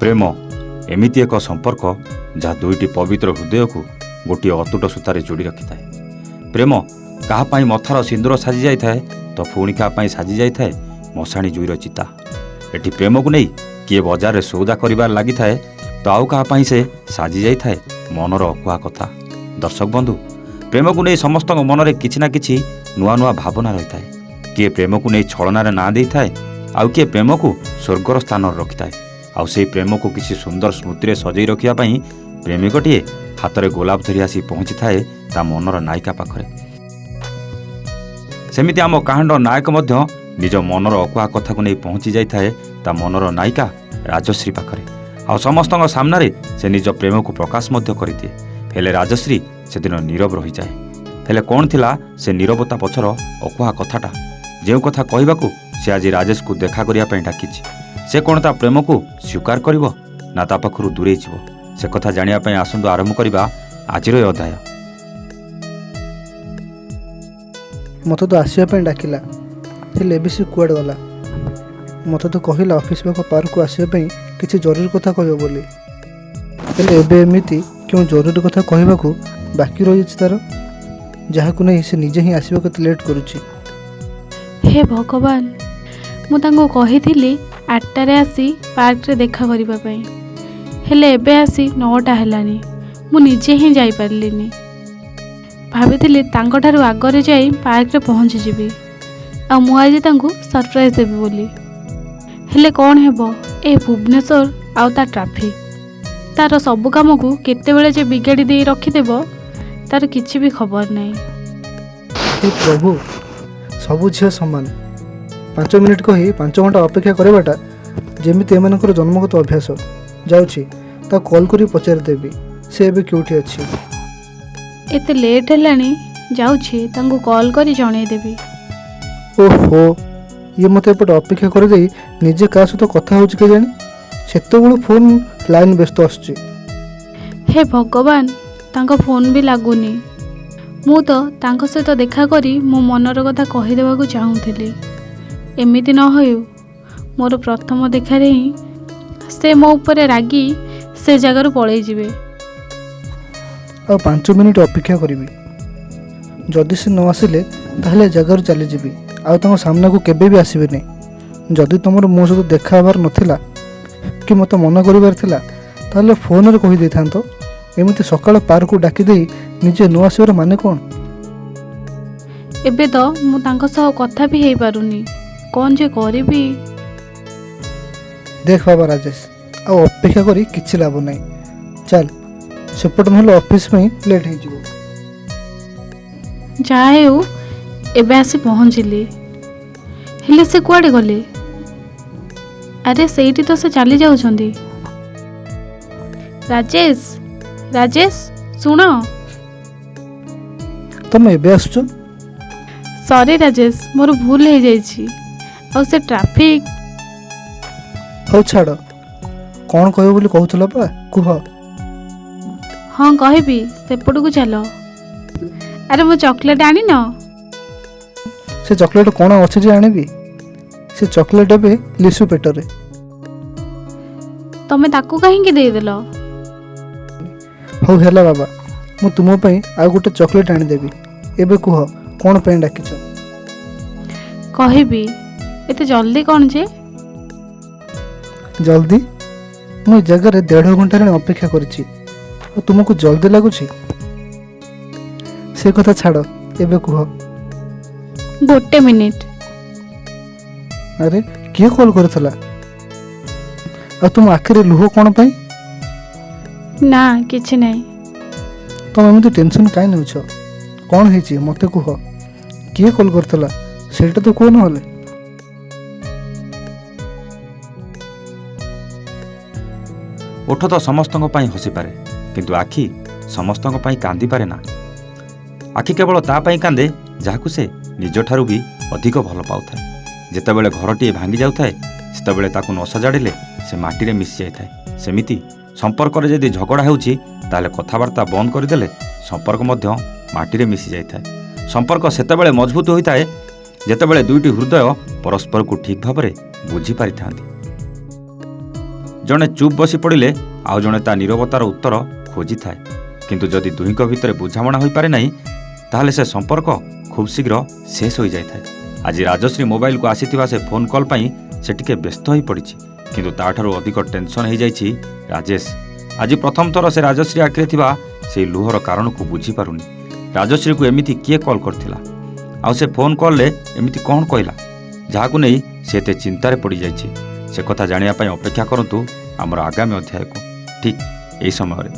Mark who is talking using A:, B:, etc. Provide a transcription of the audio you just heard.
A: प्रेम एमिति एक संपर्क जहाँ दुईटी पवित्र हृदय को गोटे अतुट सूतार जोड़ी रखि थाए। प्रेम क्या मथार सिंदूर साजी जाए तो पुणी क्या साजी जाए मशाणी जुईर चिता। एटी प्रेम को नहीं किए बजार में सौदा कर लगी थाए तो आउ क्या से साजी जाए मनर अकुआ कथा। दर्शक बंधु, प्रेम को नहीं समस्त मन में किछि ना किछि नुआ नुआ भावना रही है। किए प्रेम को नहीं छलनार ना दे थाए, आउ किए प्रेम को स्वर्गर स्थान रखि थाए। आउ से प्रेम को किसी सुंदर स्मृति सजई रखापी प्रेमिकटीए हाथ में गोलाप धरी आसी पहुंची थाए ता मनर नायिका पाखरे। सेमिति आम कहानीर नायक मध्य निज मनर अकुआ कथा को नहीं पहुंची जाए ता मनर नायिका राजश्री पाखरे। आ समस्त सामने से निज प्रेम को प्रकाश करदिए। हेले राजश्री से दिन नीरव रही जाए। हेले कौन थिला से नीरवता पछर अकुआ कथाटा जो कथा कहवाकू से आज राजेश को देखा करने डाकी। से कौन ता प्रेम को स्वीकार करिवो ना ता पाखरु दूरे जीवो से कथा जानिया पई आसंतु आरंभ करबा आजिर अध्याय।
B: मत तो आसवाई डाकिला हेल्ले से कुआड़ गला। मत तो कहला ऑफिस पार्क को आसवाई किसी जरूरी कथा कह बोली। हेल्ले एबे एमिति क्यों जरूरी कथा कहवाकू बाकी रही तार जहाँ को नहीं से निजे ही आसवा केते लेट करुची।
C: हे भगवान, मु तांको कहिथिली 8टारे आसी पार्क रे देखा करिबा पई, हेले एबे आसी 9टा हेलानी मु निजे ही जाई पारलिनी। भाबिथिली तांको ठारू आगरे जाई पार्क रे पहुंची जिबी आ मु आज तांको सरप्राइज देबी बोली। हेले कौन हेबो ए भुवनेश्वर आउ ता ट्राफिक, तार सब काम को केतेबेले जे बिगाड़ी दे रखी देबो तार किछि भी खबर नहीं।
B: हे प्रभु, सबु झील समान 5 मिनिट कही 5 घंटा अपेक्षा करवाटा जेमिति एमानकर जन्मगत अभ्यास। जाउछि ता कॉल करी पचार देबी से एबे क्योंठी अछि।
C: एते लेट हेलानी, जाउछि तांको कॉल करी जणे देबी।
B: ओहो, ये मत एपटे अपेक्षा कर दे निजे का सहित कथा होछि के जानी सेतो बेलु फोन लाइन व्यस्त आछी।
C: हे भगवान, तांको फोन भी लागुनी। मु तो तांको सहित देखा करी मो मनर कथा कहि देबाकू चाहूथिली। एमिति न होयु मोर प्रथम देखारे ही से मो ऊपर रागी से जगार पळै जिवे।
B: आ 5 मिनिट अपेक्षा करिवि, जदि से न आसिले ताहले जगार चली जिवि आ तांको सामना को केबे भी आसीबे नै। जदि तुमर मो सहित देखा हबार नथिला कि मते मना करिवार थिला ताहले फोन रे कहि देथांतो। एमिति सकाळ पार्क को डाकी देई निजे न आसीबार माने कोन।
C: एबे तो मु तांको सह कथा भी हेई पारुनी, कौन जे करिबी।
B: देख बाबा राजेश, आ अपेक्षा करी किछि लाभ नै। चल सेपट महल ऑफिस में लेट हो जिवो।
C: जाए हो एबे आसी पहुँचली। हेले से कुआडे गले? अरे सेठी तो से चली जाउछंदी। राजेश, राजेश सुन।
B: तुम एबे आसुछ?
C: सॉरी राजेश, मोर भूल हो जाइछि। और से ट्रैफिक
B: हौ छाड़, कौन कहबो बोली कहउतला पा कुह।
C: हाँ कहबी, सेपट को चलो। अरे मो चॉकलेट आनी न।
B: से चॉकलेट कौन अच्छे जे आनिबी? से चॉकलेट एबे लिसु पेटरे।
C: तमे ताकू काहेंकी दे देलो?
B: हौ हेला बाबा, मु तुम पई आ गोटे चॉकलेट आनी देबी। एबे कुह कौन पई डाकिछ?
C: कहबी, एते जल्दी कौन जे?
B: जल्दी? मु जगह रे 1.5 घंटा रे अपेक्षा करछि और तुमको जल्दी लागुछि? से कथा छाड़, एबे कुह।
C: 1 मिनिट।
B: अरे किए कॉल करथला? आ तुम आखिर लुह कौन पई?
C: ना किछि नहीं।
B: तुम एमती टेंशन काई नेउछ? कौन हेछि मते कुह। किए कॉल करथला सेटा तो कोन होले?
A: ओठ तो समस्त हसी पारे किंतु आखि समस्त कांदी पारे ना। आखि केवल ता पाई कांदे जहाकू से निज ठारू भी अधिक भल पाउଥାଏ। जेतेबेले घरटी भांगी जाउଥାଏ सेतेबेले ताकू न सजाड़िले से माटी रे मिसि जाइଥାଏ। सेमिति संपर्क रे यदि झगड़ा हेउची ताले कथाबार्ता बंद करदेले संपर्क मध्य माटी रे मिसि जाइଥାଏ। संपर्क सेतेबेले मजबूत होइଥାଏ जेतेबेले दुईटी हृदय परस्पर को ठीक भाव में बुझी पारि थांती। ଜଣେ ଚୁପ୍ ବସି ପଡ଼ିଲେ ଆଉ ଜଣେ ତା ନୀରବତାର ଉତ୍ତର ଖୋଜିଥାଏ। କିନ୍ତୁ ଯଦି ଦୁହିଁଙ୍କ ଭିତରେ ବୁଝାମଣା ହୋଇପାରେ ନାହିଁ ତାହେଲେ ସେ ସମ୍ପର୍କ ଖୁବ୍ ଶୀଘ୍ର ଶେଷ ହୋଇଯାଇଥାଏ। ଆଜି ରାଜଶ୍ରୀ ମୋବାଇଲକୁ ଆସିଥିବା ସେ ଫୋନ୍ କଲ୍ ପାଇଁ ସେ ଟିକେ ବ୍ୟସ୍ତ ହୋଇପଡ଼ିଛି। କିନ୍ତୁ ତାଠାରୁ ଅଧିକ ଟେନସନ୍ ହୋଇଯାଇଛି ରାଜେଶ। ଆଜି ପ୍ରଥମ ଥର ସେ ରାଜଶ୍ରୀ ଆଖିରେ ଥିବା ସେହି ଲୁହର କାରଣକୁ ବୁଝିପାରୁନି। ରାଜଶ୍ରୀକୁ ଏମିତି କିଏ କଲ୍ କରିଥିଲା? ଆଉ ସେ ଫୋନ୍ କଲ୍ରେ ଏମିତି କ'ଣ କହିଲା ଯାହାକୁ ନେଇ ସେ ଏତେ ଚିନ୍ତାରେ ପଡ଼ିଯାଇଛି? ସେ କଥା ଜାଣିବା ପାଇଁ ଅପେକ୍ଷା କରନ୍ତୁ ଆମର ଆଗାମୀ ଅଧ୍ୟାୟକୁ ଠିକ୍ ଏହି ସମୟରେ।